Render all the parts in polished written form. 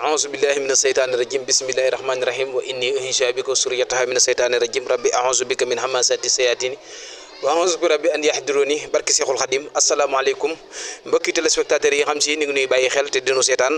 أعوذ بالله من الشيطان الرجيم بسم الله الرحمن الرحيم وإني أنشأ بك سريتها من الشيطان الرجيم ربي أعوذ بك من همزات الشياطين وأعوذ بربي أن يحضروني barke Seexul Xadim asalaamaaleykum mbokki téléspectateurs yi xam si ni ngi nuy bàyyi xel te dinu seetaan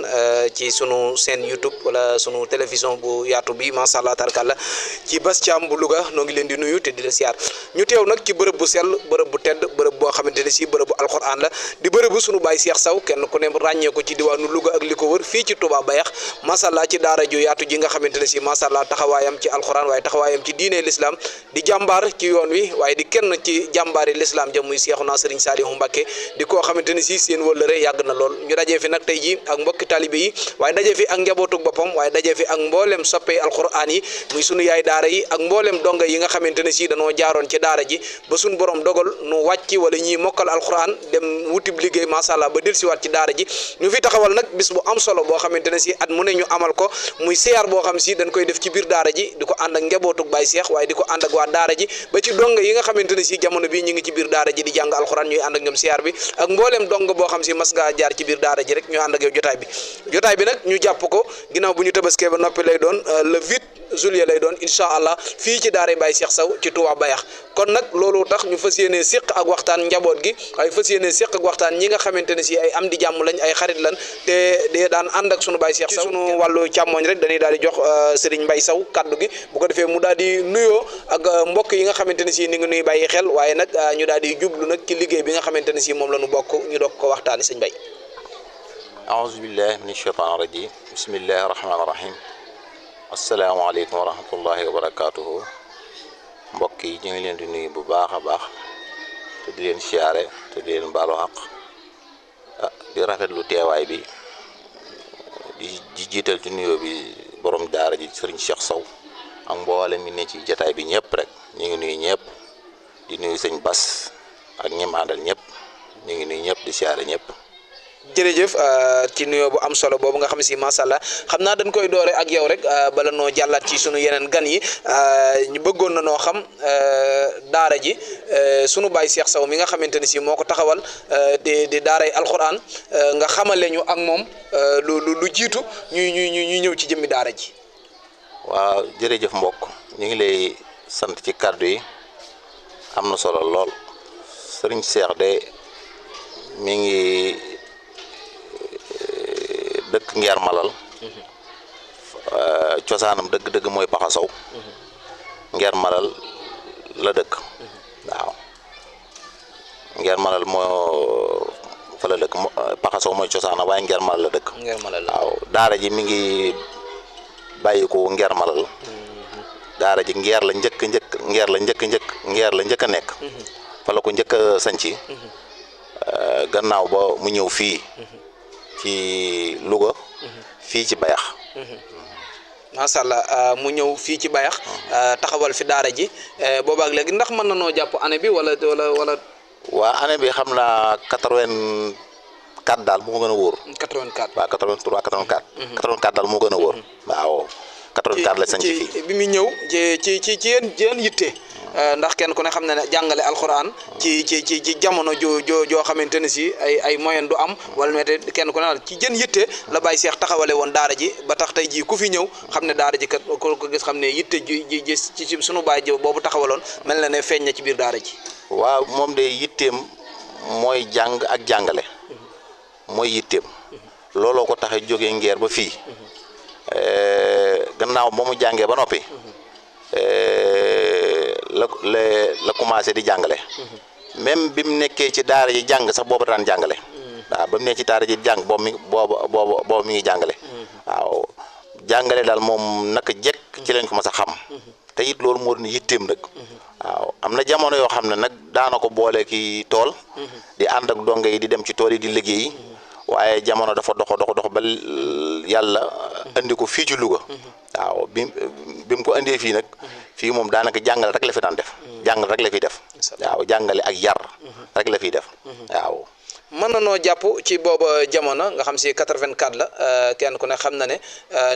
ci sunu chaîne YouTube wala sunu télévision bu yaatu bi macha allah tarkalla ci Bass Thiam bu Louga noo ngi leen di nuyu te di la siyaar ñu teew nag ci bërëb bu sell bërëb bu tedd bërëb boo xamante ne si bërëb bu alxuraan la di bërëb bu sunu baay Cheikh Sow kenn ku ne ràññee ko ci diwaanu Louga ak li ko wër fii ci Touba Bayax macha allah ci daara ju yaatu ji nga xamante ne si macha allah taxawaayam ci alxuraan waaye taxawaayam ci diine l'islam di jàmbaar ci yoon wi waaye di kenn ci jàmbaari l'islam ja muy Seexuna Sëriñ Saalihu Mbàkke di koo xamante ni si seen wëllëre yàgg na lool ñu dajee fi nag tey ji ak mbokki talibe yi waaye dajee fi ak njabootug boppam waaye dajee fi ak mboolem soppey alxuraan yi muy sunu yaay daara yi ak mboolem donga yi nga xamante ne si danoo jaaroon ci daara ji ba suñu borom dogal nu wàcc wala ñiy mokkal alxuraan dem wutib liggéey macha allah ba dellusiwaat ci daara ji ñu fi taxawal nag bis bu am solo boo xamante ne si at mu ne ñu amal ko muy siyaar boo xam si dañ koy def ci biir daara ji di ko ànd ak njabootug Baay Seex waaye di ko ànd ak waa daara ji ba ci donga yi nga xamante ne si jamono bi ñu ngi ci biir daara ji di jàng alxuraan ñuy ànd ak ñoom siyaar bi ak mboolem dong boo xam si mas ngaa jaar ci biir daara ji rek ñu ànd ak yow jotaay bi nag ñu jàpp ko ginnaaw bu ñu tabaskee ba noppi lay doon le 8 juillet lay doon incha allah fii ci daara Baye Cheikh Sow ci Touba Bayax kon nag loolu tax ñu fas yéenee séq ak waxtaan njaboot gi waaye fas yéenee séq ak waxtaan ñi nga xamante ne si ay am di jàmm lañ ay xarit lan te de daan ànd ak sunu Baye Cheikh Sow sunu wàllu càmmooñ rek dañuy daal di jox Serigne Mbaye Sow kaddu gi bu ko defee mu daal di nuyoo ak mbokk yi nga xamante ne si ni ngi nuy bàyyi xel waaye nag ñu daal di jublu nag ci liggéey bi nga xamante ne si moom la ñu bokk ñu doog ko waxtaani sëñ Mbaye. aouzu billahi min ashaytaan rajim bismillahi rahmaani rahim asalaamaaleykum wa rahmatullahi wa barakaatuhu mbokk yi ñu ngi leen di nuyu bu baax a baax te di leen siyaare te di leen baalu xaq di rafetlu teewaay bi di jiital ci nuyoo bi borom daara ji sëriñ Cheikh Sow ak mboolem mi ne ci jataay bi ñëpp rek ñu ngi nuyu ñëpp di nuyu sëñ Bass ak ñim àndal ñëpp ñu ngi nuyu ñëpp di siyaare ñëpp. jërëjëf ci nuyoo bu am solo boobu nga xam si macha allah xam naa dañ koy doore ak yow rek bala noo jàllaat ci sunu yeneen gan yi ñu bëggoon na noo xam daara ji sunu Baay Cheikh Sow mi nga xamante ne si moo ko taxawal di daaray alxuraan nga xamale ñu ak moom lu jiitu ñuy ñëw ci jëmmi daara ji. waaw jërëjëf mbokk ñu ngi lay sant ci kàddu yi am na solo lool sëriñ Cheikh de mi ngi dëkk Ngeer Malal cosaanam dëgg-dëgg mooy Paxa Sow Ngeer Malal la dëkk waaw Ngeer Malal moo fa la dëkk Paxa Sow mooy cosaanam waaye Ngeer Malal la dëkk waaw daara ji mi ngi bàyyi ko Ngeer Malal daara ji Ngeer la njëkk Ngeer la njëkk a nekk fa la ko njëkk a sanci gannaaw ba mu ñëw fii ci Louga fii ci Bayax macha allah mu ñëw fii ci Bayax taxawal fi daara ji boobaak léegi ndax mën na noo jàpp année bi wala. waa année bi xam naa 84 daal moo gën a wóor. 84 waaw 83 84. 84 daal moo gën a wóor. waaw 84 la sañ ci fii. bi mu ñëw ci yéen yitte. ndax kenn ku ne xam na ne jàngale alxuraan ci jamono joo xamante ne si ay moyen du am wala mete kenn ku ne ci jën yitte la Baye Cheikh taxawale woon daara ji ba tax tey jii ku fi ñëw xam ne daara ji kat ko gis xam ne yitte ji ci sunu baay ji boobu taxawaloon mel na ne feeñ na ci biir daara ji. waaw moom de yitteem mooy jàng ak jàngale mooy yitteem looloo ko tax a jógee Ngeer ba fii gannaaw ba mu jàngee ba noppi. la commencé di jàngale même bi mu nekkee ci daara ji jàng sax booba daan jàngale waaw ba mu nekk ci daara ji jàng boobu mi ngi jàngale waaw jàngale daal moom naka jekk ci lañ ko mas a xam te it loolu moo doon yitteem nag waaw am na jamono yoo xam ne nag daana ko boole ki tool di ànd ak donge yi di dem ci tool yi di liggéey waaye jamono dafa dox ba yàlla andi ko fii ci Louga waaw bi mu ko andee fii nag fii moom daanaka jàngale rek la fi daan def jàngale rek la fiy def waaw jàngale ak yar rek la fiy def waaw. mën na noo jàpp ci booba jamono nga xam si 84 la kenn ku ne xam na ne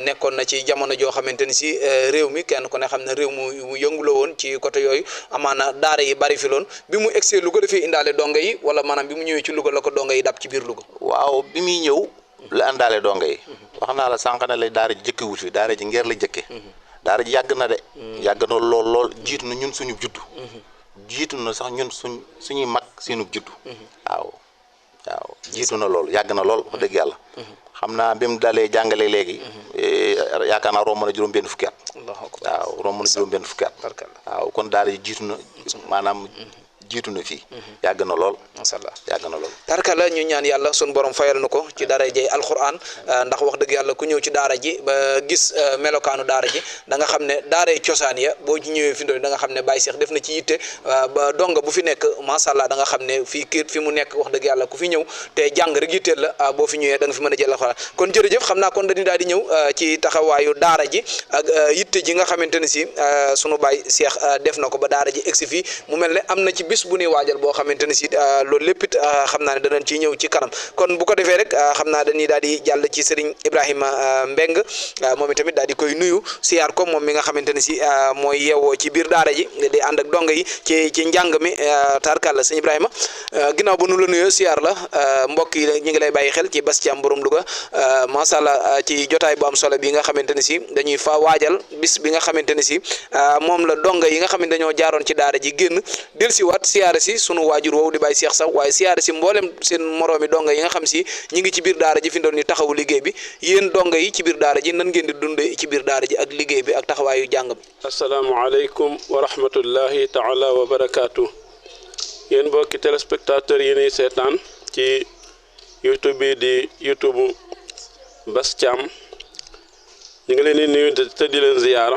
nekkoon na ci jamono joo xamante ni si réew mi kenn ku ne xam ne réew mu yëngu la woon ci côté yooyu amaana daara yi bari fi loon bi mu egsee Louga dafay indaale donga yi wala maanaam bi mu ñëwee ci Louga la ko donga yi dab ci biir Louga. waaw bi muy ñëw la àndaale donga yi wax naa la sànq ne la daara ji jëkke wut fi daara ji ngeer la jëkke daara ji yàgg na de yàgg na lool jiitu na ñun suñu juddu jiitu na sax ñun suñuy mag seenu juddu waaw jiitu na lool yàgg na lool wax dëgg yàlla xam naa bi mu dalee jàngale léegi yaakaar naa romb na juróom-benn fukki at waaw romb na juróom-benn fukki at waaw kon daara ji jiitu na maanaam jiitu na fii yàgg na lool macha allah yàgg na lool tarkala ñu ñaan yàlla sun borom fayal na ko ci daara ji alquran ndax wax dëgg yàlla ku ñëw ci daara ji ba gis melokaanu daara ji da nga xam ne daaray cosaan ya boo ci ñëwee fi da nga xam ne Baye Cheikh def na ci yitte ba donga bu fi nekk macha allah da nga xam ne fii kii fi mu nekk wax dëgg yàlla ku fi ñëw te jàng rek yitteel la boo fi ñëwee da nga fi mën a jël alquran kon jërëjëf xam naa kon dañuy daal di ñëw ci taxawaayu daara ji ak yitte ji nga xamante ne si sunu Baye Cheikh def na ko ba daara ji egsi fii mu mel ne am na ci bis bu ñuy waajal boo xamante ne si loolu lépp it xam naa ne danañ ci ñëw ci kanam kon bu ko defee rek xam naa dañuy daal di jàll ci Serigne Ibrahima Mbeng moom itamit daal di koy nuyu siyaar ko moom mi nga xamante ne si mooy yeewoo ci biir daara ji di ànd ak donga yi ci njàng mi tarkalla sëñ Ibrahima ginnaaw ba nu la nuyoo siyaar la mbokk yi ñu ngi lay bàyyi xel ci Bass Thiam borom Louga macha allah ci jotaay bu am solo bi nga xamante ne si dañuy fa waajal bis bi nga xamante ne si moom la donga yi nga xam ne dañoo jaaroon ci daara ji génn dellusiwaat siyaare si sunu waajur woowu di Baye Cheikh sax waaye siyaare si mboolem seen moroomi donga yi nga xam si ñi ngi ci biir daara ji fi doon ñu taxawu liggéey bi yéen donga yi ci biir daara ji nan ngeen di dundee ci biir daara ji ak liggéey bi ak taxawaayu jàng bi. asalaamaaleykum wa rahmatullahi taala wa barakaatu. yéen mbokki téléspectateurs yi ñuy seetaan ci YouTube bi di YouTube Bass Thiam ñu ngi leen di nuyu te di leen ziyaara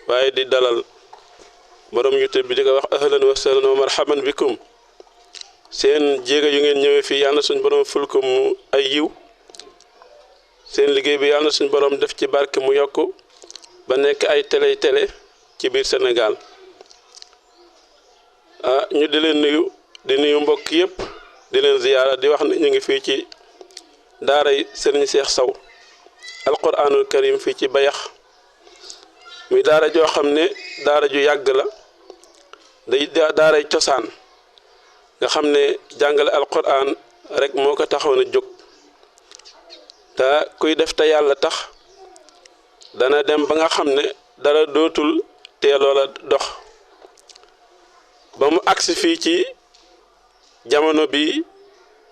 waaye di dalal borom YouTube bi di ko wax ahlan wa sahlan wa marhaban bikum seen jéego yu ngeen ñëwee fii yàlla na suñ borom ful ko mu ay yiw seen liggéey bi yàlla na suñ borom def ci barke mu yokk ba nekk ay télé ci biir Sénégal ñu di leen nuyu di nuyu mbokk yëpp di leen ziyaara di wax ne ñu ngi fii ci daaray Serigne Cheikh Sow alquranul karim fii ci Bayax muy daara joo xam ne daara ju yàgg la day daaray cosaan nga xam ne jàngale alquran rek moo ko taxoon a jóg te kuy def te yàlla tax dana dem ba nga xam ne dara dootul teeloo la dox ba mu agsi fii ci jamono bi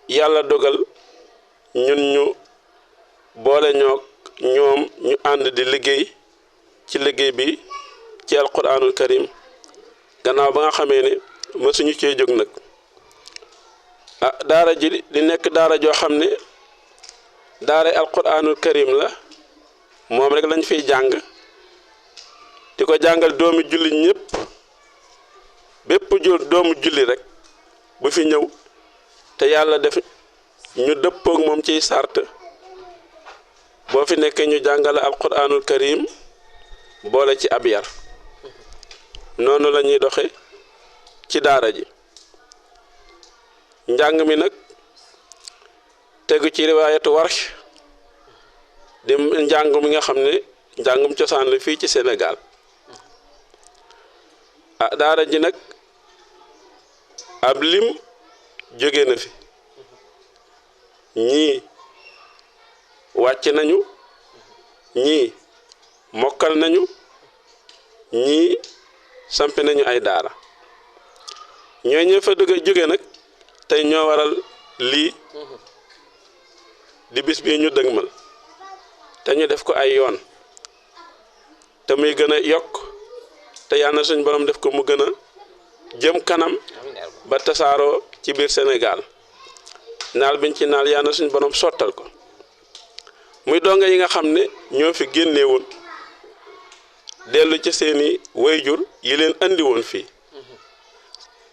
yàlla dogal ñun ñu boole ñoom ñu ànd di liggéey ci liggéey bi ci alquranul karim gannaaw ba nga xamee ne mësuñu cee jóg nag daara ji di nekk daara joo xam ne daara alquranul karim la moom rek lañ fiy jàng di ko jàngal doomi julli ñëpp bépp doomu julli rek bu fi ñëw te yàlla def ñu dëppook moom ciy sart boo fi nekkee ñu jàngale alquranul karim boole ci ab yar noonu la ñuy doxe ci daara ji njàng mi nag tegu ci riwaayatu warsh di njàng mi nga xam ne njàngum cosaan la fii ci Sénégal daara ji nag ab lim jóge na fi ñii wàcc nañu ñii mokkal nañu ñii sampe nañu ay daara ñooy ñëw fa jóge nag tey ñoo waral lii di bis bii ñu dëgmal te ñu def ko ay yoon te muy gën a yokk te yàlla na suñ borom def ko mu gën a jëm kanam ba tasaaroo ci biir Sénégal naal biñ ci naal yàlla na suñ borom sottal ko muy donga yi nga xam ne ñoo fi génnewoon dellu ci seeni wayjur yi leen andi woon fii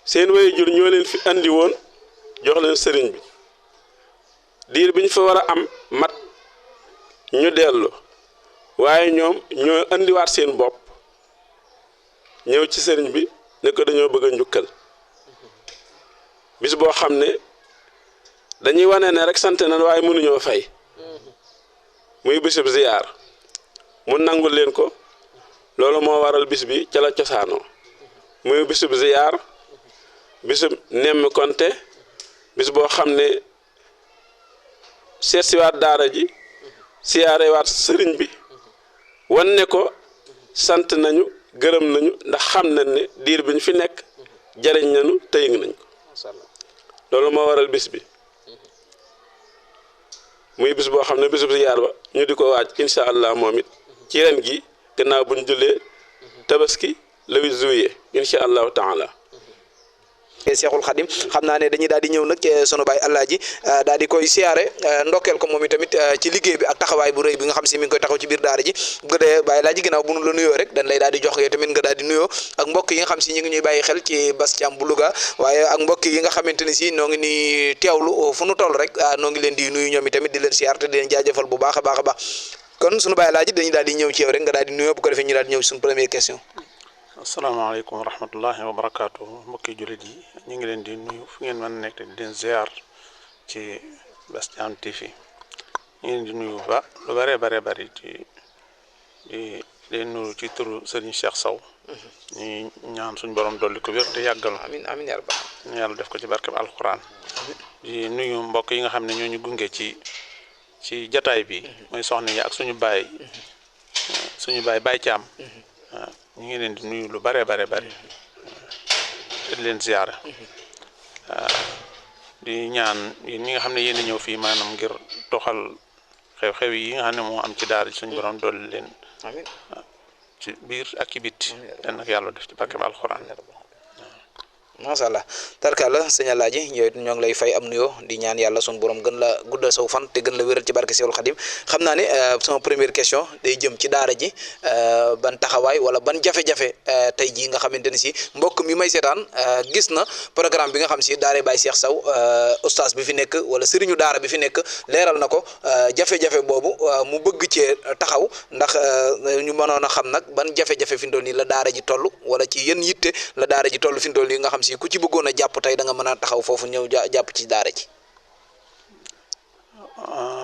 seen wayjur ñoo leen fi andi woon jox leen sëriñ bi diir bi ñu fa war a am mat ñu dellu waaye ñoom ñoo andiwaat seen bopp ñëw ci sëriñ bi ne ko dañoo bëgg a njukkal bis boo xam ne dañuy wane ne rek sant nañ waaye mënuñoo fay muy bisub ziyaar mu nangul leen ko loolu moo waral bis bi ca la cosaanoo muy bisub ziyaar bisub nemmi konte bis boo xam ne seet siwaat daara ji siyaarewaat sëriñ bi wan ne ko sant nañu gërëm nañu ndax xam nañ ne diir bi ñu fi nekk jariñ nañu te yëg nañ ko loolu moo waral bis bi muy bis boo xam ne bisu ziyaar ba ñu di ko waaj incha allah moom it ci ren gi gannaaw bu ñu jullee tabaski le 8 juillet incha allahu taala. Seexul Xadim xam naa ne dañuy daal di ñëw nag ci sunu baay Alaaji daal di koy siyaare ndokkeel ko moom itamit ci liggéey bi ak taxawaay bu rëy bi nga xam si mi ngi koy taxaw ci biir daara ji bu ko dee baay Alaaji ginnaaw bu nu la nuyoo rek dañ lay daal di jox yow tamit nga daal di nuyoo ak mbokk yi nga xam si ñu ngi ñuy bàyyi xel ci Bass Thiam bu Louga waaye ak mbokk yi nga xamante ne si noo ngi ni teewlu fu nu toll rek noo ngi leen di nuyu ñoom itamit di leen siyaar te di leen jaajëfal bu baax a baax a baax kon sunu baay Alaaji dañuy daal di ñëw ci yow rek nga daal di nuyoo bu ko defee ñu daal di ñëw ci sunu première question. asalaamaaleykum wa rahmatullahi wa barakaatu mbokki jullit yi ñu ngi leen di nuyu fu ngeen mën a nekk di leen ziar ci Bass Thiam TV ñu ngi leen di nuyu ba lu bëree bëri di nuyu ci turu Serigne Cheikh Sow ñu ñaan suñu borom dolli ko wér te yàggal amiin amiin yaa rabbal ñu yàlla def ko ci barkeb alquran di nuyu mbokk yi nga xam ne ñoo ñu gunge ci jataay bi mooy soxna yi ak suñu baay Baye Thiam ñu ngi leen di nuyu lu bare te di leen ziyaara di ñaan yéen ñi nga xam ne yéen a ñëw fii maanaam ngir doxal xew-xew yi nga xam ne moo am ci daara suñu borom dolli leen ci biir ak ci biti den nag yàlla def ci barkeb alxuraan macha allah tarkala sëñ Alaaji yow it ñoo ngi lay fay am nuyoo di ñaan yàlla sun borom gën la guddal saw fan te gën la wéral ci barke Seexul Xadim xam naa ne sama première question day jëm ci daara ji ban taxawaay wala ban jafe-jafe tey jii nga xamante ne si mbokk mi may seetaan gis na programme bi nga xam si daara Baye Cheikh Sow oustaz bi fi nekk wala sëriñu daara bi fi nekk leeral na ko jafe-jafe boobu mu bëgg cee taxaw ndax ñu mënoon a xam nag ban jafe-jafe fi ndool nii la daara ji toll wala ci yéen yitte la daara ji toll fi ndool nii nga xam si ku ci bëggoon a jàpp tey da nga mën a taxaw foofu ñëw jàpp ci daara ji.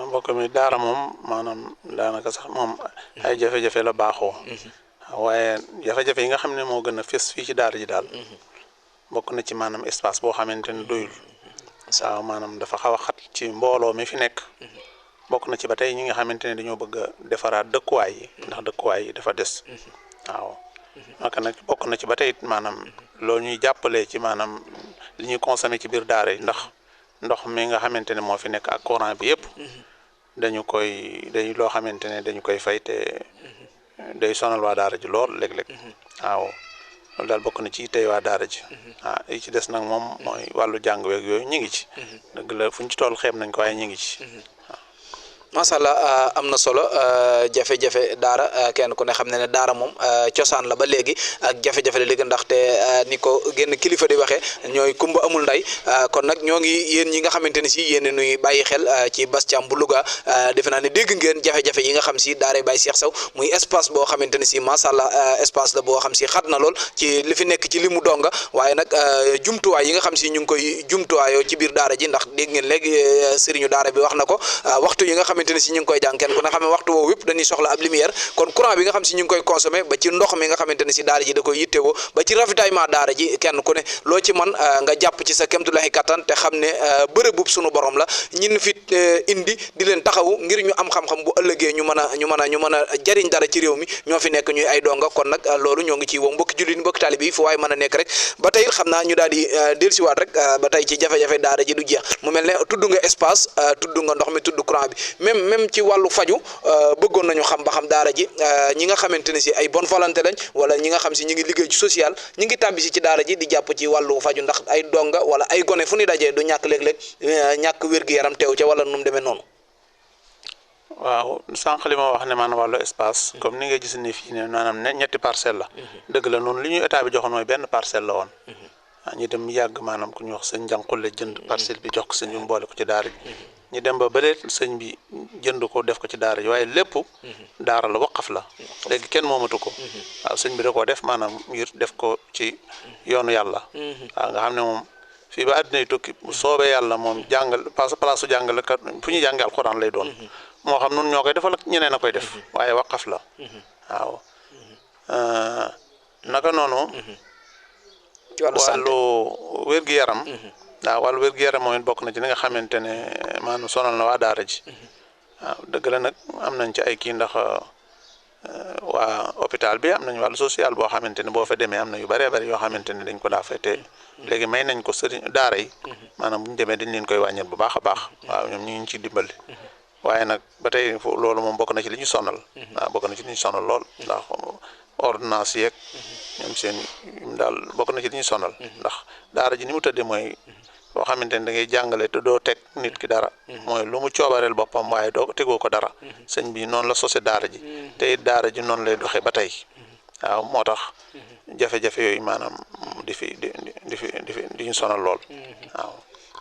mbokk mi daara moom maanaam daanaka sax moom ay jafe-jafe la baaxoo. waaye jafe-jafe yi nga xam ne moo gën a fës fii ci daara ji daal. bokk na ci maanaam espace boo xamante ne doyul. waaw maanaam dafa xaw a xat ci mbooloo mi fi nekk. bokk na ci ba tey ñi nga xamante ne dañoo bëgg a defaraat dëkkuwaay yi ndax dëkkuwaay yi dafa des. waaw naka nag bokk na ci ba tey maanaam. loolu ñuy jàppale ci maanaam li ñuy consommer ci biir daara yi ndax ndox mi nga xamante ne moo fi nekk ak courant bi yëpp dañu loo xamante ne dañu koy fay te day sonal waa daara ji lool léeg-léeg waaw loolu daal bokk na ci tey waa daara ji yi ci des nag moom mooy wàllu jàng weeg yooyu ñu ngi ci dëgg la fu ñu ci toll xeeb nañ ko waaye ñu ngi ci macha allah am na solo jafe-jafe daara kenn ku ne xam ne daara moom cosaan la ba léegi ak jafe-jafe la léegi ndaxte ni ko génn kilifa di waxee ñooy kumba amul nday kon nag ñoo ngi yéen ñi nga xamante ne si yéen nuy bàyyi xel ci Bass Thiam bu Louga defe naa ne dégg ngeen jafe-jafe yi nga xam si daara Baye Cheikh Sow muy espace boo xamante ne si macha allah espace la boo xam si xat na lool ci li fi nekk ci limu donga waaye nag jumtuwaay yi nga xam si ñu ngi koy jumtuwaayoo ci biir daara ji ndax dégg ngeen léegi sëriñu daara bi wax na ko waxtu yi nga xamante ne si ñu ngi koy jàng kenn ku ne xam ne waxtu woowu yëpp dañuy soxla ab lumière kon courant bi nga xam si ñu ngi koy consommé ba ci ndox mi nga xamante ne si daara ji da koy yittewoo ba ci ravitaillement daara ji kenn ku ne loo ci man nga jàpp ci sa kémtulahi kattan te xam ne bërëbub sunu borom la ñin fi indi di leen taxawu ngir ñu am xam-xam bu ëllëgee ñu mën a jariñ dara ci réew mi ñoo fi nekk ñuy ay donga kon nag loolu ñoo ngi ci woo mbokki jullit mbokki taalibe yi fu waaye mën a nekk rek ba tey xam naa ñu daal di dellusiwaat rek ba tey ci jafe-jafe daara ji du jeex mu mel ne tudd nga espace tudd nga ndox mi tudd courant bi même ci wàllu faju bëggoon nañu xam ba xam daara ji ñi nga xamante ne si ay bonne volonté lañ wala ñi nga xam si ñi ngi liggéey ci social ñi ngi tàbbi si ci daara ji di jàpp ci wàllu faju ndax ay donga wala ay gone fu ñu dajee du ñàkk léeg-léeg ñàkk wér-gu-yaram teew ca wala nu mu demee noonu. waaw sànq li ma wax ne maanaam wàllu espace comme ni nga gis ni fii ne maanaam ñetti parcelle la dëgg la noonu li ñu état bi joxoon mooy benn parcelle la woon ñu dem yàgg maanaam ku ñu wax sëñ Njànqule jënd parcelle bi jox ko sëñ bi mboole ko ci daara ji ñu dem ba bële sëñ bi jënd ko def ko ci daara ji waaye lépp daara la waqaf la léegi kenn moomatu ko waaw sëñ bi da koo def maanaam ngir def ko ci yoonu yàlla waaw nga xam ne moom fii ba àddina yi tukki bu soobee yàlla moom jàngal place su jàngale kat fu ñuy jàngal alxuraan lay doon moo xam nun ñoo koy defal ak ñeneen a koy def waaye waqaf la waaw naka noonu wàllu wér-gu-yaram waaw wàllu wér-gu-yaram mooy bokk na ci li nga xamante ne maanaam sonal na waa daara ji waaw dëgg la nag am nañ ci ay kii ndax waa hôpital bi am nañ wàllu social boo xamante ne boo fa demee am na yu bëree bëri yoo xamante ne dañ ko daa fete léegi may nañ ko sëriñ daara yi maanaam bu ñu demee dañ leen koy wàññil bu baax a baax waaw ñoom ñu ngi ciy dimbali waaye nag ba tey loolu moom bokk na ci li ñu sonal waaw bokk na ci li ñu sonal lool ndax ordonnance yeeg ñoom seen daal bokk na ci li ñu sonal ndax daara ji ni mu tëddee mooy boo xamante ne da ngay jàngale te doo teg nit ki dara mooy lu mu coobareel boppam waaye doo tegoo ko dara sëñ bi noonu la sose daara ji te it daara ji noonu lay doxee ba tey waaw moo tax jafe-jafe yooyu maanaam di ñu sonal lool waaw.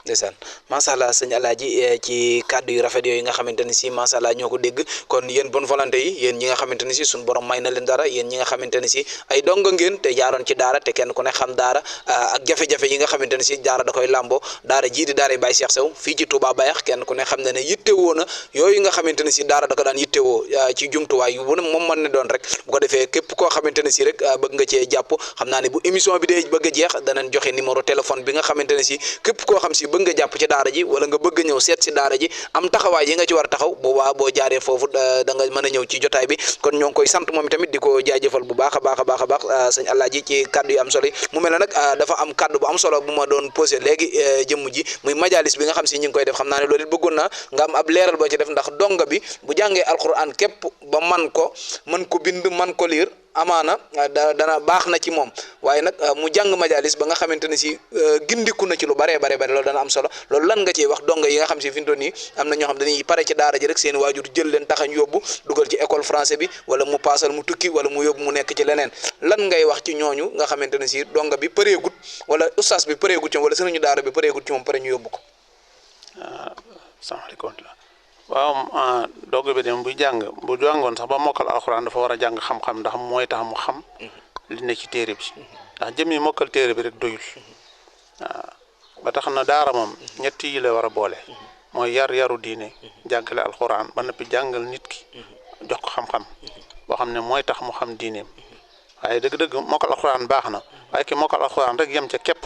ndeysaan macha allah sëñ Alaaji ci kàddu yu rafet yooyu nga xamante ne si macha allah ñoo ko dégg kon yéen bonne volonté yi yéen ñi nga xamante ne si suñu borom may na leen dara yéen ñi nga xamante ne si ay donga ngeen te jaaroon ci daara te kenn ku ne xam daara ak jafe-jafe yi nga xamante ne si daara da koy làmboo daara jii di daara yi Baye Cheikh Sow fii ci Touba Bayax kenn ku ne xam ne ne yittewoo na yooyu nga xamante ne si daara da ko daan yittewoo ci jumtuwaay yu bu ne moom mën ne doon rek bu ko defee képp koo xamante ne si rek bëgg nga cee jàpp xam naa ne bu émission bi dee bëgg a jeex danañ joxe numéro téléphone bi nga xamante ne si képp koo xam si bëgg nga jàpp ci daara ji wala nga bëgg ñëw seet si daara ji am taxawaay yi nga ci war a taxaw boobaa boo jaaree foofu da nga mën a ñëw ci jotaay bi kon ñoo ngi koy sant moom tamit di ko jaajëfal bu baax a baax a baax a baax sëñ Alaaji ci kaddu yu am solo yi mu mel ne nag dafa am kaddu bu am solo bu ma doon posé léegi jëmm ji muy majalis bi nga xam si ñu ngi koy def xam naa ne loolu it bëggoon naa nga am ab leeral boo ci def ndax donga bi bu jàngee alquran képp ba mën ko bind man ko liir amaana dana baax na ci moom waaye nag mu jàng majalis ba nga xamante ne si gindiku na ci lu bare loolu dana am solo loolu lan nga ciy wax donga yi nga xam si fi mu toll nii am na ñoo xam dañuy pare ci daara ji rek seen waajur jël leen taxañ yóbbu dugal ci école français bi wala mu paasal mu tukki wala mu yóbbu mu nekk ci leneen lan ngay wax ci ñooñu nga xamante ne si donga bi përeegut wala ustaas bi përeegut ci moom wala sëriñu daara bi përeegut ci moom pare ñu yóbbu ko. salaamaaleykum waaw dogg bi dem bu jàngoon sax ba mokkal alxuraan dafa war a jàng xam-xam ndax mooy tax mu xam li ne ci téere bi ndax jëmmi mokkal téere bi rek doyul waaw ba tax na daara moom ñett yi la war a boole mooy yaru diine jàngale alxuraan ba noppi jàngal nit ki jox ko xam-xam boo xam ne mooy tax mu xam diineem waaye dëgg-dëgg mokkal alxuraan baax na waaye ki mokkal alxuraan rek yem ca képp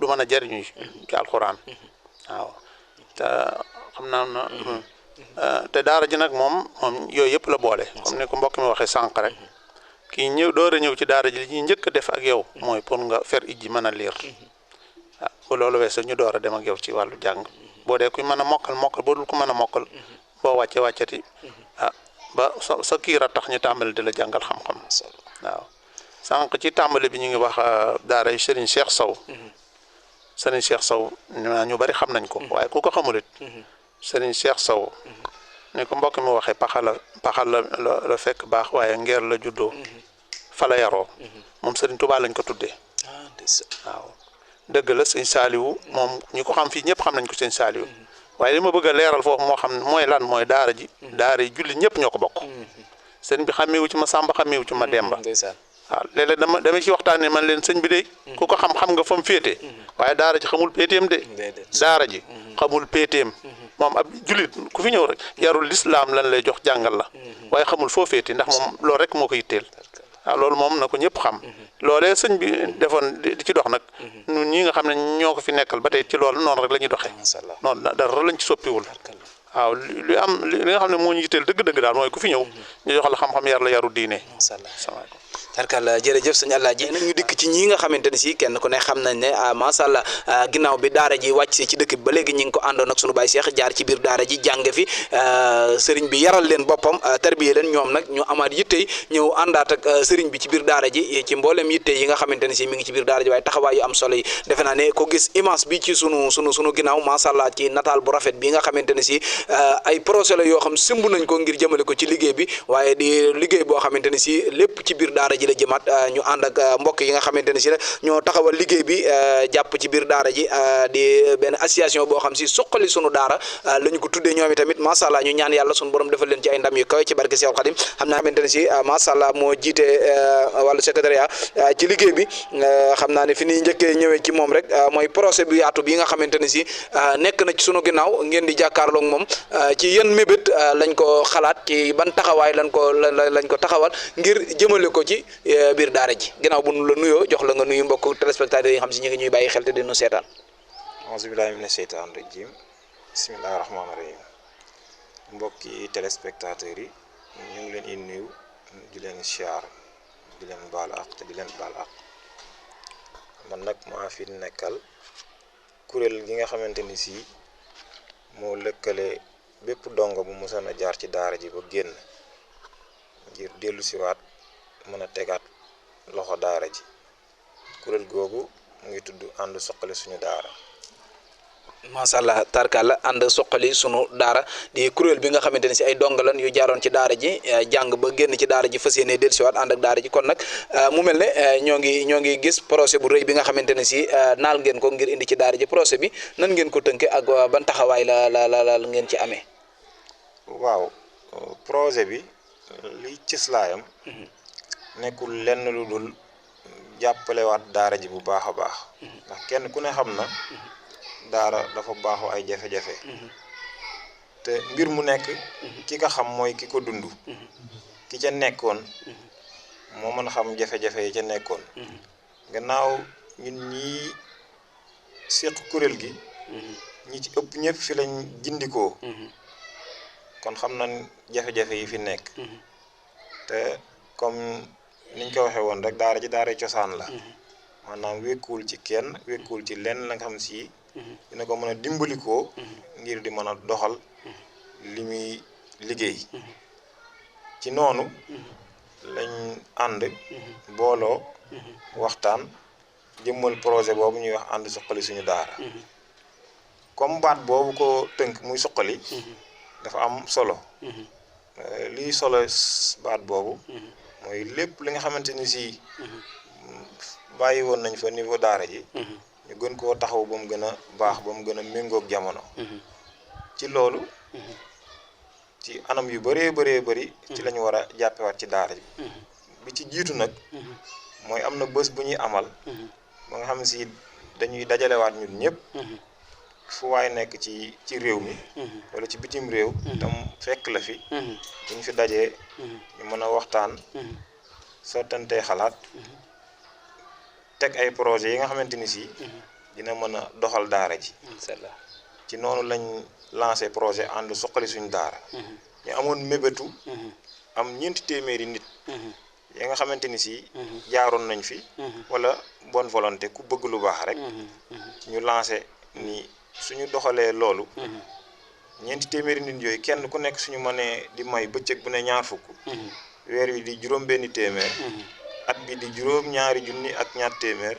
du mën a jariñu ci alxuraan waaw te xam naa te daara ji nag moom yooyu yëpp la boole comme ni ko mbokk mi waxee sànq rek kii door a ñëw ci daara ji li ñuy njëkk a def ak yow mooy pour nga fer ijji mën a liir waaw bu loolu weesoo ñu door a dem ak yow ci wàllu jàng boo dee kuy mën a mokkal boo dul ko mën a mokkal boo wàccati ba sa kii ra tax ñu tàmbali di la jàngal xam-xam waaw sànq ci tàmbali bi ñu ngi wax daara yi Serigne Cheikh Sow Serigne Cheikh Sow ñu bari xam nañ ko waaye ku ko xamulit Serigne Cheikh Sow ni ko mbokk mi waxee paxal la fekk baax waaye ngeer la juddoo fa la yaroo moom Serigne Touba lañ ko tuddee waaw dëgg la sëñ Saaliwu moom ñi ko xam fii ñëpp xam nañ ko sëñ Saaliwu waaye li ma bëgg a leeral foofu moo xam mooy lan mooy daara yi julli ñëpp ñoo ko bokk sëñ bi xameewu ci ma Sàmba xameewu ci ma Demba waaw léeg-léeg dama ci waxtaanee man leen sëñ bi de ku ko xam nga fa mu féete waaye daara ji xamul péeteem de daara ji xamul péeteem moom ab jullit ku fi ñëw rek yarul lislaam lan lay jox jàngal la waaye xamul foo féete ndax moom loolu rek moo ko yitteel waaw loolu moom na ko ñëpp xam loolee sëñ bi defoon di ci dox nag ñun ñi nga xam ne ñoo ko fi nekkal ba tey ci loolu noonu rek la ñuy doxee noonu dara lañ ci soppiwul waaw li nga xam ne moo ñu yitteel dëgg-dëgg daal mooy ku fi ñëw ñu jox la xam-xam yar la yaru diine. salaamaaleykum. tarkal jërëjëf sëñ Alaaji nag ñu dikk ci ñi nga xamante ne si kenn ku ne xam nañ ne macha allah ginnaaw bi daara ji wàcc si ci dëkk bi ba léegi ñi ngi ko àndoon ak sunu Baye Cheikh jaar ci biir daara ji jànge fi sëriñ bi yaral leen boppam tarbiye leen ñoom nag ñu amaat yittey ñëw àndaat ak sëriñ bi ci biir daara ji ci mboolem yitte yi nga xamante ne si mi ngi ci biir daara ji waaye taxawaay yu am solo yi defe naa ne ko gis image bi ci sunu ginnaaw macha allah ci nataal bu rafet bi nga xamante ne si ay projet la yoo xam sëmb nañ ko ngir jëmale ko ci liggéey bi waaye di liggéey boo xamante ne si lépp ci biir daara ji la jëmaat ñu ànd ak mbokk yi nga xamante ne si la ñoo taxawal liggéey bi jàpp ci biir daara ji di benn association boo xam si suqali sunu daara la ñu ko tuddee ñoom tamit macha allah ñu ñaan yàlla sunu borom defal leen ci ay ndam yu kawe ci barke Seexul Xadim xam naa xamante ne si macha allah moo jiite wàllu secrétariat ci liggéey bi xam naa ne fi ñuy njëkkee ñëwee ci moom rek mooy procès bu yaatu bi nga xamante ne si nekk na ci sunu ginnaaw ngeen di jàkkaarloog moom ci yan mébét lañ ko xalaat ci ban taxawaay lañ ko taxawal ngir jëmale ko ci biir daara ji ginnaaw bu nu la nuyoo jox la nga nuyu mbokk téléspectateurs yi nga xam si ñu ngi ñuy bàyyi xel te dinu seetaan. auzu billaahi mina sheytaani rajiim bismillaahi rahmaani rahiim mbokki téléspectateurs yi ñu ngi leen di nuyu di leen siyaar di leen baal àq te di leen baal àq man nag maa fi nekkal kuréel gi nga xamante ni si moo lëkkale bépp dongo bu mosoon a jaar ci daara ji ba génn ngir dellu siwaat mën a tegaat loxo daara ji kuréel googu mu ngi tudd ànd suqali suñu daara. macha allah tarkalla ànd suqali sunu daara di kuréel bi nga xamante ne si ay donga lan yu jaaroon ci daara ji jàng ba génn ci daara ji fas yéene dellusiwaat ànd ak daara ji kon nag mu mel ne ñoo ngi gis projet bu rëy bi nga xamante ne si naal ngeen ko ngir indi ci daara ji projet bi nan ngeen ko tënke ak ban taxawaay la ngeen ci amee. waaw projet bi liy cëslaayam nekkul lenn lu dul jàppalewaat daara ji bu baax a baax ndax kenn ku ne xam na daara dafa baaxoo ay jafe-jafe te mbir mu nekk ki nga xam mooy ki ko dund ki ca nekkoon moo mën a xam jafe-jafe yi ca nekkoon gannaaw ñun ñii séq kuréel gi ñi ci ëpp ñëpp fi lañ gindikoo kon xam nañ jafe-jafe yi fi nekk te comme niñ ko waxee woon rek daara ji daara cosaan la maanaam wékkuwul ci kenn wékkuwul ci lenn la nga xam si dina ko mën a dimbalikoo ngir di mën a doxal li muy liggéey ci noonu lañ ànd booloo waxtaan jëmmal projet boobu ñuy wax ànd suqali suñu daara comme baat boobu ko tënk muy suqali dafa am solo liy solo baat boobu mooy lépp li nga xamante ni si bàyyi woon nañ fa niveau daara ji ñu gën koo taxaw ba mu gën a baax ba mu gën a méngoog jamono ci loolu ci anam yu bëree bëri ci la ñu war a jàppewaat ci daara ji bi ci jiitu nag mooy am na bés bu ñuy amal ba nga xam si dañuy dajalewaat ñun ñëpp fu waay nekk ci réew mi wala ci bitim réew tam fekk la fi bu ñu fi dajee ñu mën a waxtaan sottantee xalaat teg ay projet yi nga xamante ni si dina mën a doxal daara ji ci noonu lañ lancé projet ànd suqali suñu daara ñu amoon mébétu am 4 téeméeri nit yi nga xamante ni si jaaroon nañ fi wala bonne volonté ku bëgg lu baax rek ñu lancé ni suñu doxalee loolu 4 téeméeri nit yooyu kenn ku nekk suñu mënee di may bëccëg bu ne 20 weer wi di juróom-benni téeméer at bi di juróom-ñaari junni ak ñaar téeméer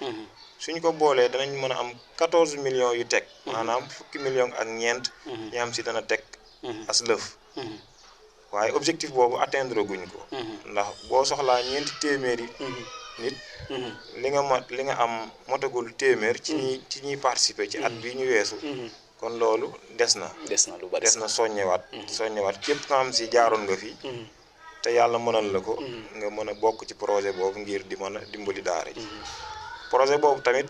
suñ ko boolee danañ mën a am 14 millions yu teg maanaam fukki millions ak ñeent yi am si dana teg as lëf waaye objectif boobu atteindre guñ ko ndax boo soxlaa 4 téeméeri nit li nga am motagul téeméer ci ñuy participer ci at bi ñu weesu kon loolu des na lu bari des na soññewaat képp nga xam si jaaroon nga fi te yàlla mënal la ko nga mën a bokk ci projet boobu ngir di mën a dimbali daara ji projet boobu tamit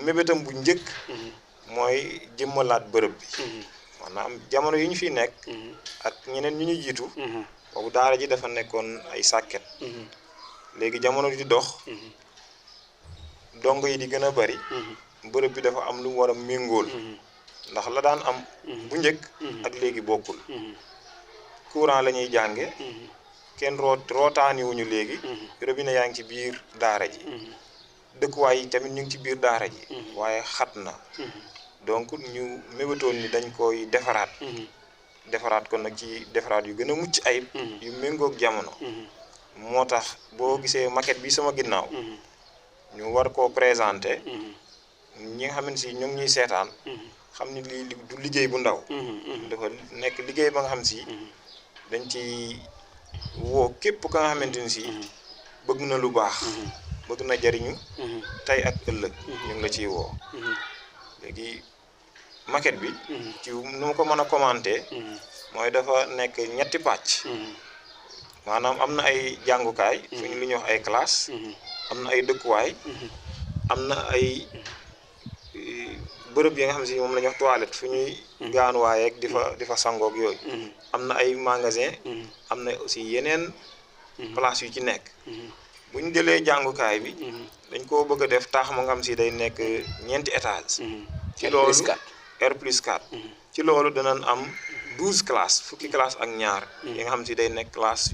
mébétam bu njëkk mooy jëmmalaat bërëb bi maanaam jamono yi ñu fi nekk ak ñeneen ñu ñu jiitu boobu daara ji dafa nekkoon ay sàkket léegi jamono di dox dong yi di gën a bari bërëb bi dafa am lu mu war a méngool ndax la daan am bu njëkk ak léegi bokkul courant la ñuy jànge kenn rootaaniwuñu léegi robinet yaa ngi ci biir daara ji dëkkuwaay yi tamit ñu ngi ci biir daara ji waaye xat na donc ñu mébatoon ni dañ koy defaraat ko nag ci defaraat yu gën a mucc ayib yu méngoog jamono moo tax boo gisee maquette bi sama ginnaaw ñu war koo présenter ñi nga xamante si ñu ngi ñuy seetaan xam ni lii du liggéey bu ndaw dafa nekk liggéey ba nga xam si dañ ci woo képp ka nga xamante ni si bëgg na lu baax bëgg na jariñu tey ak ëllëg ñu ngi la ciy woo léegi maquette bi ci nu ma ko mën a commenter mooy dafa nekk 3 pàcc maanaam am na ay jàngukaay fu ñu lu ñuy wax ay classe am na ay dëkkuwaay am na ay bërëb yi nga xam si moom la ñuy wax toilette fu ñuy gaanuwaay ak di fa sangoog yooyu am na ay magasin am na aussi yeneen place yu ci nekk bu ñu jëlee jàngukaay bi dañ koo bëgg a def taax ma nga xam si day nekk 4 étages ci loolu R+4 ci loolu danañ am 12 classes fukki classe ak ñaar yi nga xam si day nekk classe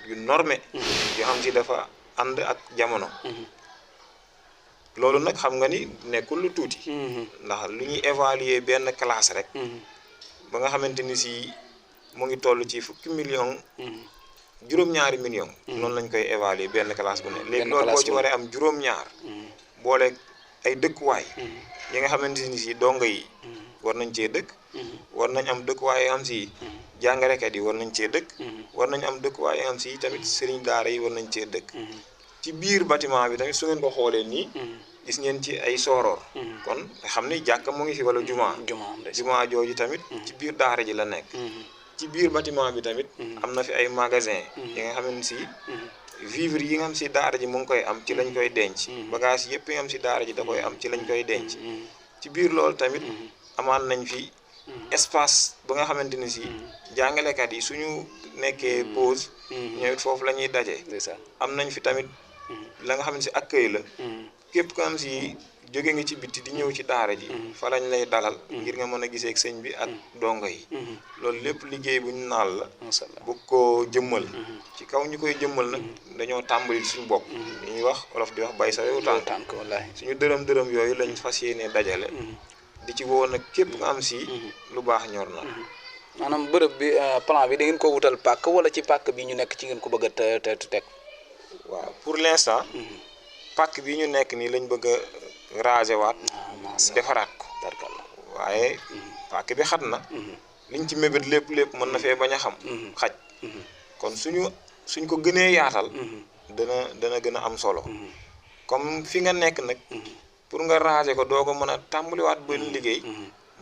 yu normé yoo xam si dafa ànd ak jamono loolu nag xam nga ni nekkul lu tuuti ndax lu ñuy évaluer benn classe rek ba nga xamante ni si mu ngi toll ci fukki million juróom-ñaari million noonu lañ koy évaluer benn classe bu ne léegi loolu boo ci waree am juróom-ñaar boole ay dëkkuwaay yi nga xamante ni si dongo yi war nañ cee dëkk war nañ am dëkkuwaay yoo xam si jàngalekat yi war nañ cee dëkk war nañ am dëkkuwaay yoo xam si tamit sëriñ daara yi war nañ cee dëkk ci biir bâtiment bi tamit su ngeen ko xoolee nii gis ngeen ci ay sooroor kon nga xam ni jàkka mu ngi fi wala jumaa jooju tamit ci biir daara ji la nekk ci biir bâtiment bi tamit am na fi ay magasin yi nga xam ne si vivre yi nga xam si daara ji mu ngi koy am ci lañ koy denc bagage yëpp yi nga xam si daara ji da koy am ci lañ koy denc ci biir loolu tamit amaan nañ fi espace ba nga xamante ni si jàngalekat yi suñu nekkee pause ñëwit foofu la ñuy daje am nañ fi tamit la nga xam ne si accueil la képp ko am si jóge nga ci bitti di ñëw ci daara ji fa lañ lay dalal ngir nga mën a gisee ak sëñ bi ak dongo yi loolu lépp liggéey bu ñu naal la bu ko jëmmal ci kaw ñu koy jëmmal nag dañoo tàmbali suñu bopp li ñuy wax wolof di wax bay sa yow tànk suñu dërëm yooyu lañ fas yéene dajale di ci woo nag képp nga am si lu baax ñor na maanaam bërëb bi plan bi da ngeen ko wutal pàkk wala ci pàkk bi ñu nekk ci ngeen ko bëgg a teg waaw pour l'instant pàkk bi ñu nekk nii lañ bëgg a raser waat defaraat ko waaye pàkk bi xat na liñ ci mébét lépp mën na fee bañ a xaj kon suñ ko gënee yaatal dana gën a am solo comme fi nga nekk nag pour nga raser ko doo ko mën a tàmbaliwaat benn liggéey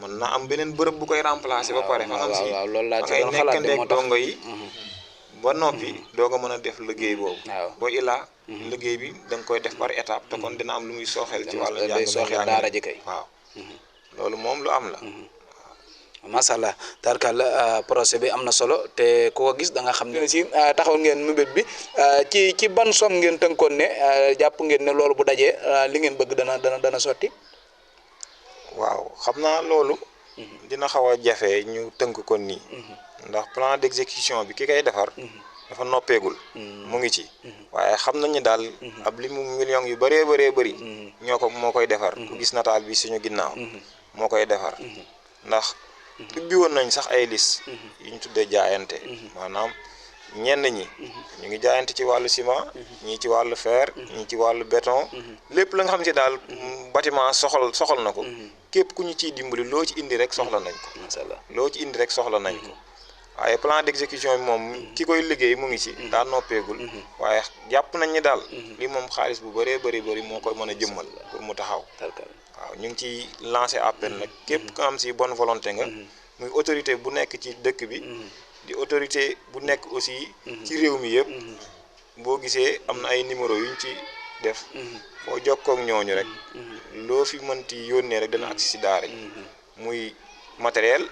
mën na am beneen bërëb bu koy remplacer ba pare fa am si ngay nekkandeeg dongo yi ba noppi doo ko mën a def liggéey boobu boo ilaa liggéey bi da nga koy def par étape te kon dina am lu muy sooxeel ci wàllu njàng daara ji kay waaw loolu moom lu am la macha allah tarkal projet bi am na solo te ku ko gis da nga xam ne si taxaw ngeen mébét bi ci ban som ngeen tënkoon ne jàpp ngeen ne loolu bu dajee li ngeen bëgg dana sotti waaw xam naa loolu dina xaw a jafe ñu tënk ko nii ndax plan d'exécution bi ki koy defar dafa noppeegul mu ngi ci waaye xam nañ ni daal ab limu millions yu bëree bëri moo koy defar ku gis nataal bi suñu ginnaaw moo koy defar ndax ubbi woon nañ sax ay liste yu ñu tuddee jaayante maanaam ñenn ñi ñu ngi jaayante ci wàllu ciment ñii ci wàllu fer ñii ci wàllu béton lépp la nga xam si daal bâtiment soxal na ko képp ku ñu ciy dimbali loo ci indi rek soxla nañ ko loo ci indi rek soxla nañ ko waaye plan d'exécution bi moom ki koy liggéey mu ngi ci daa noppeegul waaye jàpp nañ ni daal li moom xaalis bu bëree bëri moo koy mën a jëmmal pour mu taxaw waaw ñu ngi ciy lancé appel nag képp ku am si bonne volonté nga muy autorité bu nekk ci dëkk bi di autorité bu nekk aussi ci réew mi yëpp boo gisee am na ay numéro yuñ ci def boo jokkoo ak ñooñu rek loo fi mënti yónnee rek dana agsi si daara ji muy matériel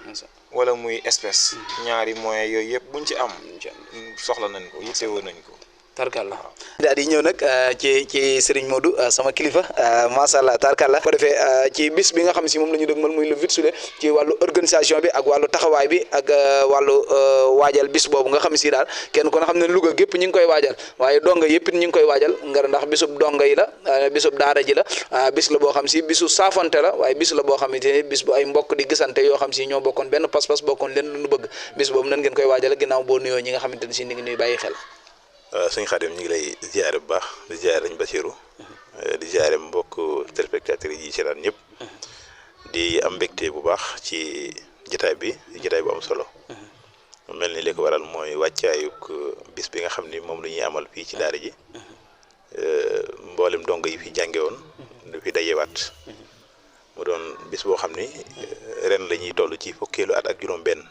wala muy espèce ñaari moyens yooyu yëpp buñ ci am soxla nañ ko yittewoo nañ ko tarkalla daal di ñëw nag ci Serigne Modou sama kilifa macha allah tarkalla ko defee ci bis bi nga xam si moom la ñu dëgmal muy le 8 juillet ci wàllu organisation bi ak wàllu taxawaay bi ak wàllu waajal bis boobu nga xam si daal kenn ko na xam ne Louga gépp ñu ngi koy waajal waaye donga yëpp ñu ngi koy waajal ndax bisub donga yi la bisub daara ji la bis la boo xam si bisu saafante la waaye bis la boo xamante ne bis bu ay mbokk di gisante yoo xam si ñoo bokkoon benn pas-pas bokkoon leen lu ñu bëgg bis boobu nan ngeen koy waajal ginnaaw boo nuyoo ñi nga xamante ne si ni ngi nuy bàyyi xel sëñ Xaadim ñu ngi lay ziare bu baax di ziare lañ Basiru di ziare mbokk téléspectateurs yi ci daan ñëpp di am mbégte bu baax ci jotaay bi bu am solo mel ni li ko waral mooy wàccaayug bis bi nga xam ni moom la ñuy amal fii ci daara ji mboolem dongo yi fi jànge woon du fi dajewaat mu doon bis boo xam ni ren la ñuy toll ci fukkeelu at ak juróom-benn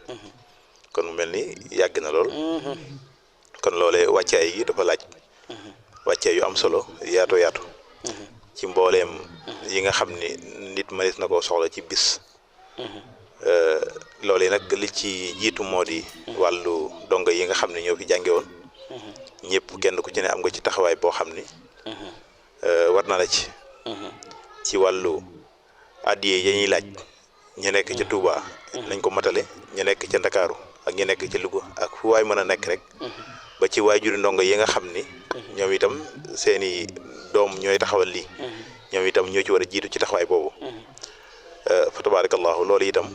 kon mu mel ni yàgg na lool. kon loolee wàccaay yi dafa laaj wàccaay yu am solo yaatu ci mbooleem yi nga xam ni nit mënees na koo soxla ci bis loolee nag li ci jiitu moo di wàllu dongo yi nga xam ne ñoo fi jànge woon ñëpp kenn ku ci ne am nga ci taxawaay boo xam ni war na la ci wàllu addiye ya ñuy laaj ñu nekk ca Touba nañ ko matale ñu nekk ca Ndakaaru ak ñu nekk ca Louga ak fu waay mën a nekk rek ba ci waajuri ndongo yi nga xam ni ñoom itam seeni doom ñooy taxawal lii ñoom itam ñoo ci war a jiitu ci taxawaay boobu fa tabarakallahu loolu itam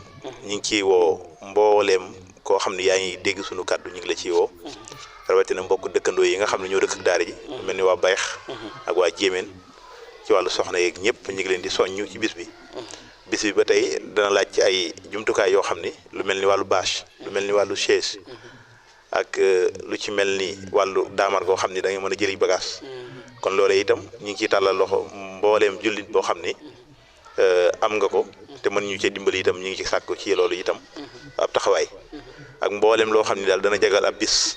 ñu ngi ciy woo mbooleem koo xam ne yaa ngi dégg suñu kàddu ñu ngi la ciy woo rawatina mbokk dëkkandoo yi nga xam ne ñoo dëkk ak daara ji mel ni waa Bayex ak waa Jéemeen ci wàllu soxna yeeg ñëpp ñu ngi leen di soññu ci bis bi ba tey dana laaj ci ay jumtukaay yoo xam ni lu mel ni wàllu bâche lu mel ni wàllu chaise ak lu ci mel ni wàllu daamar goo xam ni da nga mën a jëli bagage kon loolee itam ñu ngi ciy tàllal loxo mbooleem jullit boo xam ni am nga ko te mën ñu cee dimbali itam ñu ngi ci sàkku ci loolu itam ab taxawaay ak mbooleem loo xam ni daal dana jagal ab bis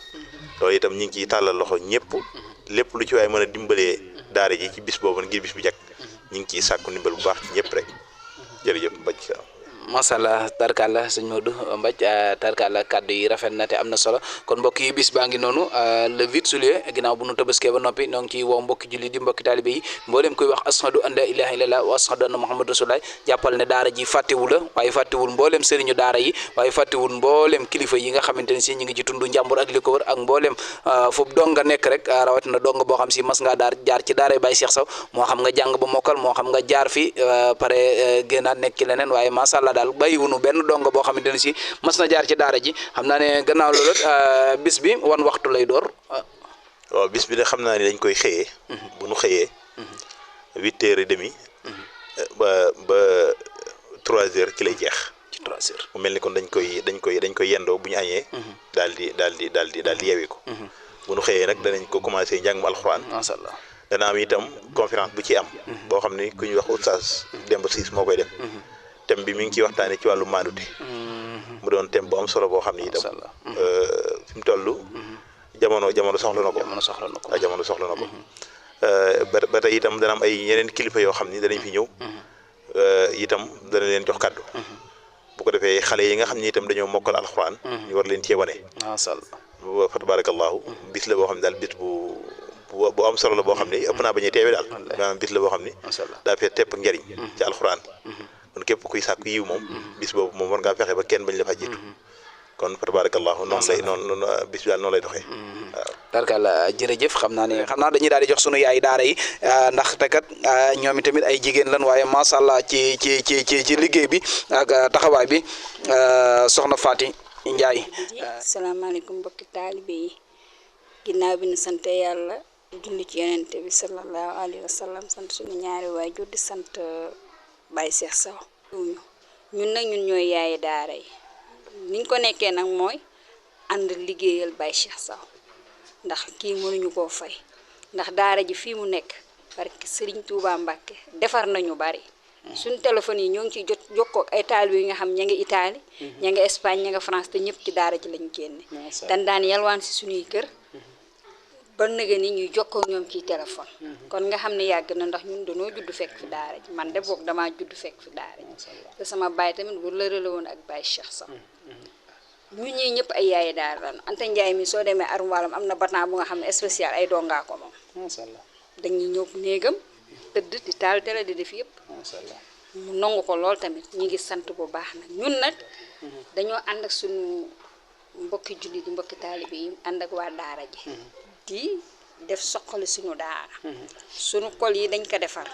loolu itam ñu ngi ciy tàllal loxo ñëpp lépp lu ci waay mën a dimbalee daara ji ci bis boobu ngir bis bi jag ñu ngi ciy sàkku ndimbal bu baax ci ñëpp rek jërëjëf Mbaj. macha allah tarkalla sëñ Modou Mbaj tarkalla kàddu yi rafet na te am na solo kon mbokk yi bis baa ngi noonu le 8 juillet ginnaaw bu nu tabaskee ba noppi noo ngi ciy woo mbokki julli di mbokki taalibe yi mboolem koy wax ashadu an la ilaha illallah wa ashadu anna muhammadu rasulullah jàppal ne daara ji fàttewu la waaye fàttewul mboolem sëriñu daara yi waaye fàttewul mboolem kilifa yi nga xamante ne si ñu ngi ci tundu njàmbur ak li ko wër ak mboolem foofu dong nga nekk rek rawatina dong boo xam si mas ngaa jaar ci daara Baye Cheikh Sow moo xam nga jàng ba mokkal moo xam nga jaar fi pare génnaat nekk ci leneen waaye macha allah daal bàyyiwunu benn dongo boo xamante ne si mas na jaar ci daara ji xam naa ne gannaaw loolu bis bi wan waxtu lay door. waaw bis bi de xam naa ni dañ koy xëyee. bu nu xëyee. 8h30. ba 3h ci lay jeex. ci 3h. mu mel ni kon dañ koy yendoo bu ñu añee. daal di yewi ko. bu nu xëyee nag danañ ko commencé njàngum alxuraan. macha allah dana am itam conférence bu ci am. boo xam ni ku ñuy wax oustaz Demba Siis moo koy def. thème bi mi ngi ciy waxtaanee ci wàllu maandute mu doon thème bu am solo boo xam ni itam fi mu toll jamono soxla na ko jamono soxla na ko ba tey itam dana am ay yeneen kilifa yoo xam ni danañ fi ñëw itam dana leen jox kàddu bu ko defee xale yi nga xam ni itam dañoo mokkal alxuraan ñu war leen cee wane macha allah fa tabarakallahu bis la boo xam ne daal bis bu am solo la boo xam ni ëpp naa bañuy teewee daal maanaam bis la boo xam ni daa fee tepp njariñ ci alxuraan kon képp kuy sàkku yiw moom bis boobu moom war ngaa fexe ba kenn bañ la fa jiitu kon fa tabarakallahu noonu bis bi daal noonu lay doxee waaw tarkalla jërëjëf xam naa dañuy daal di jox sunu yaay daara yi ndax te kat ñoom tamit ay jigéen lan waaye macha allah ci liggéey bi ak taxawaay bi soxna Faty Ndiaye. asalaamaaleykum mbokki taalibe yi ginnaaw bi ñu sant yàlla julli ci yonent bi sallallahu alayhi wa sallam sant suñu ñaari waajur di sant Baye Cheikh Sow ñun nag ñun ñooy yaayi daara yi niñ ko nekkee nag mooy ànd liggéeyal Baye Cheikh Sow ndax kii mënuñu koo fay ndax daara ji fii mu nekk parce que Serigne Touba Mbacke defar nañu bari suñu téléphone yi ñoo ngi ciy jokkoo ak ay taalibe yi nga xam ña nga Italie ña nga Espagne ña nga France te ñëpp ci daara ji lañu génne dan daan yalwaan si suñuy kër ba nëgë ni ñuy jokkoo ñoom ciy téléphone kon nga xam ne yàgg na ndax ñun dañoo judd fekk fi daara ji man de boog damaa judd fekk fi daara ji te sama baay tamit bu la rëla woon ak Baye Cheikh Sow ñu ñii ñëpp ay yaayi daara lañu Anta Ndiaye mi soo demee armoiram am na batan bu nga xam ne spécial ay dongaa ko moom macha allah dañuy ñëw néegam tëdd di taal télé di def yëpp macha allah mu nangu ko lool tamit ñu ngi sant bu baax nag ñun nag dañoo ànd ak suñu mbokki julli di mbokki taalibe yi ànd ak waa daara ji di def soqali suñu daara suñu kol yi dañ ko defar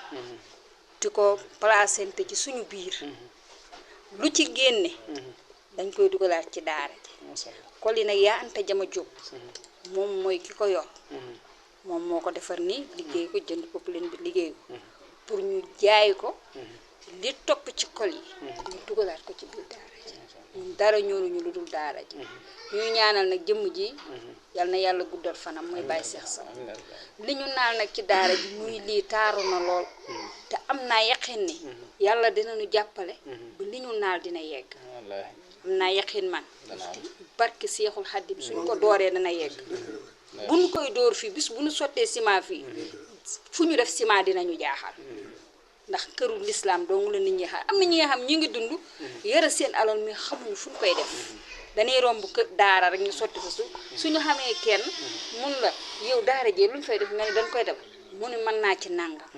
di ko placente ci suñu biir lu ci génne dañ koy dugalaat ci daara ji kol yi nag yaa Anta Jama Jóob moom mooy ki ko yor moom moo ko defar nii liggéey ko jënd popeline bi liggéey ko pour ñu jaay ko li topp ci kol yi ñu dugalaat ko ci biir daara ji ñun dara ñooruñu lu dul daara ji ñuy ñaanal nag jëmm ji yal na yàlla guddal fanam mooy Baye Cheikh Sow li ñu naal nag ci daara ji muy lii taaru na lool te am naa yaqin ni yàlla dinañu jàppale ba li ñu naal dina yegg am naa yaqin man barke Seexul Xaddim suñ ko dooree dana yegg bu ñu koy dóor fii bis bu ñu sottee ciment fii fu ñu def ciment dinañu jaaxal ndax këru lislaam dong la nit ñi xam am na ñi nga xam ñi ngi dund yara seen alal mi xamuñu fu ñu koy def dañuy romb kër daara rek ñu sotti fa suñu xamee kenn mun la yow daara jee lu ñu fay def nga ne dañ koy def mu ne mën naa ci nàngam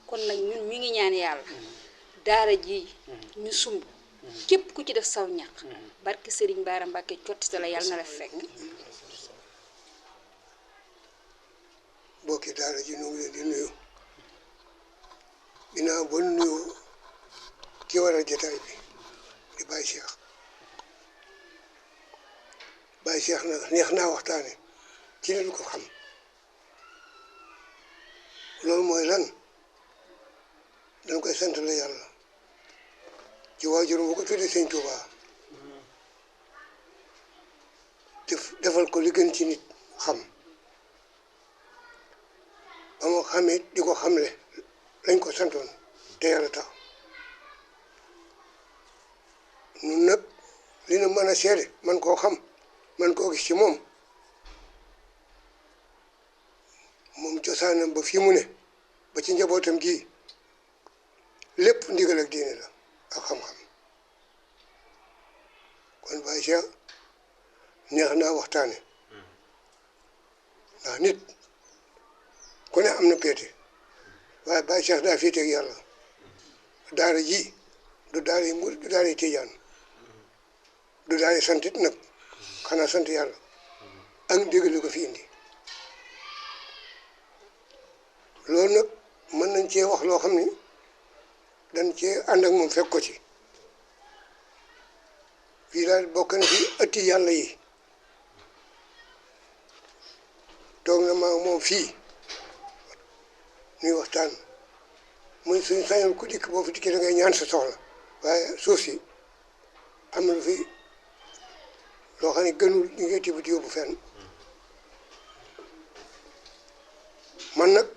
kon nag ñun mi ngi ñaan yàlla daara ji ñu sumb képp ku ci def saw ñaq barke Serigne Bara Mbacké cottite la yàlla na la fekk. bokki daara ji ñu ngi leen di nuyu ginnaaw ba nuyu ki waral jotaay bi di Baye Cheikh nag neex naa waxtaane ci leen ko xam loolu mooy lan dañ koy sant la yàlla ci waajur bu ko tuddee Sëñ Tuubaa defal ko li gën ci nit xam ba mu xamee di ko xamle lañ ko santoon te yàlla tax ñun nag li nu mën a seede man koo xam man koo gis ci moom cosaanam ba fii mu ne ba ci njabootam gi lépp ndigal ak diine la ak xam-xam kon Baye Cheikh neex naa waxtaane ndax nit ku ne am na péete waaye Baye Cheikh daa féete ak yàlla daara ji du daara yi murit du daara yi tijaan du daara yi santit nag xanaa sant yàlla ak ndigal ko fi indi loolu nag mën nañ cee wax loo xam ni dañ cee ànd ak moom fekk ko ci fii daal bokk na ci ëtti yàlla yi toog na maa moom fii ñuy waxtaan muy suñu sañoon ku dikk boo fi dikkee da ngay ñaan sa soxla waaye suuf si am na lu fi loo xam ne gënul ñu ngi tibb di yóbbu fenn man nag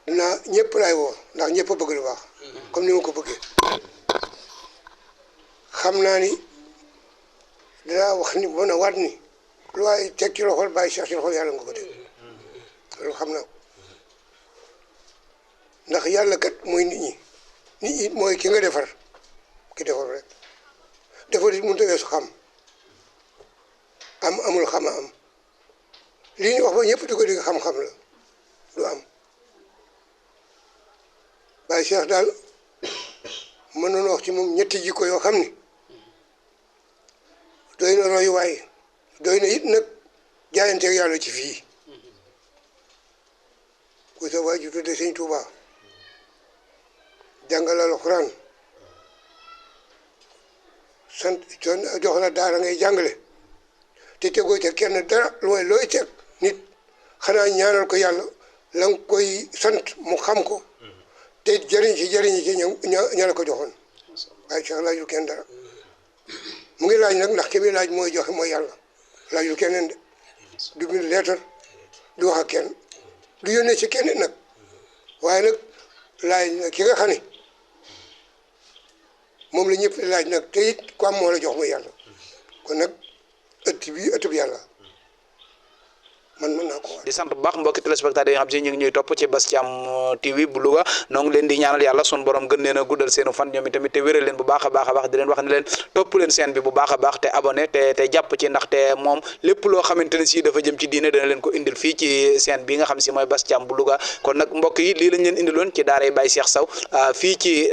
dinaa ñëpp laay woo ndax ñëpp a bëgg lu baax comme ni ma ko bëggee xam naa ni dinaa wax ni mën a waat ni lu waaye teg ci loxol Baye Cheikh ci loxol yàlla nga ko teg loolu xam naa ko ndax yàlla kat mooy nit ñi mooy ki nga defar ki defar rek defar it mënut a weesu xam amul xama am lii ñu wax ba ñëpp di ko dégg xam-xam la du am Baye Cheikh daal mën nañu wax ci moom ñetti jikko yoo xam ni doy na royuwaay doy na it nag jaayanteeg yàlla ci fii ku sa waajur tudde Sëñ Tuubaa jàngal alxuraan sant jox la daara ngay jàngale te tegoo ca kenn dara looy teg nit xanaa ñaanal ko yàlla la nga koy sant mu xam ko te jëriñ ci ña la ko joxoon waaye Cheikh laajul kenn dara mu ngi laaj nag ndax ki muy laaj mooy joxe mooy yàlla laajul keneen de du bind leetar du wax ak kenn du yónnee ci kenn nag waaye nag laaj nag ki nga xam ne moom la ñëpp di laaj nag te it ku am moo la jox mooy yàlla kon nag ëtt bi yàlla man mën naa ko wax. di sant bu baax mbokki téléspectateurs yi nga xam si ñu ngi ñuy topp ci Bass Thiam TV bu Louga noo ngi leen di ñaanal yàlla sun borom gën leen a guddal seenu fan ñoom itamit te wéral leen bu baax a baax di leen wax ne leen topp leen seen bi bu baax a baax te abonné te jàpp ci ndaxte moom lépp loo xamante ne si dafa jëm ci diine dana leen ko indil fii ci seen bi nga xam si mooy Bass Thiam bu Louga kon nag mbokk yi lii lañ leen indiloon ci daara Baye Cheikh Sow fii ci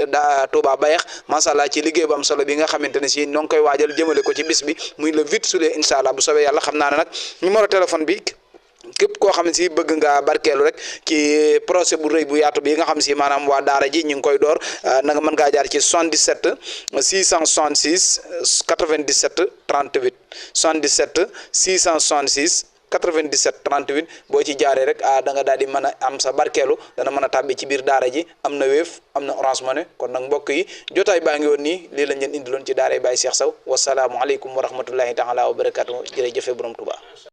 Touba Bayex macha allah ci liggéey bu am solo bi nga xamante ne si ñoo ngi koy waajal jëmale ko ci bis bi muy le 8 juillet incha allah bu soobee yàlla xam naa ne nag numéro téléphone bi képp koo xam ne si bëgg nga barkeelu rek ci procès bu rëy bu yaatu bi nga xam si maanaam waa daara ji ñu ngi koy door na nga mën ngaa jaar ci 77 666 97 38 77 666 97 38 boo ci jaaree rek da nga daal di mën a am sa barkeelu dana mën a tàbbi ci biir daara ji am na Wave am na Orange Money kon nag mbokk yi jotaay baa ngi woon nii lii lañ leen indiloon ci daara Baye Cheikh Sow wasalaamualeykum wa rahmatullahi taala wa barakatuh jërëjëfe borom Tuubaa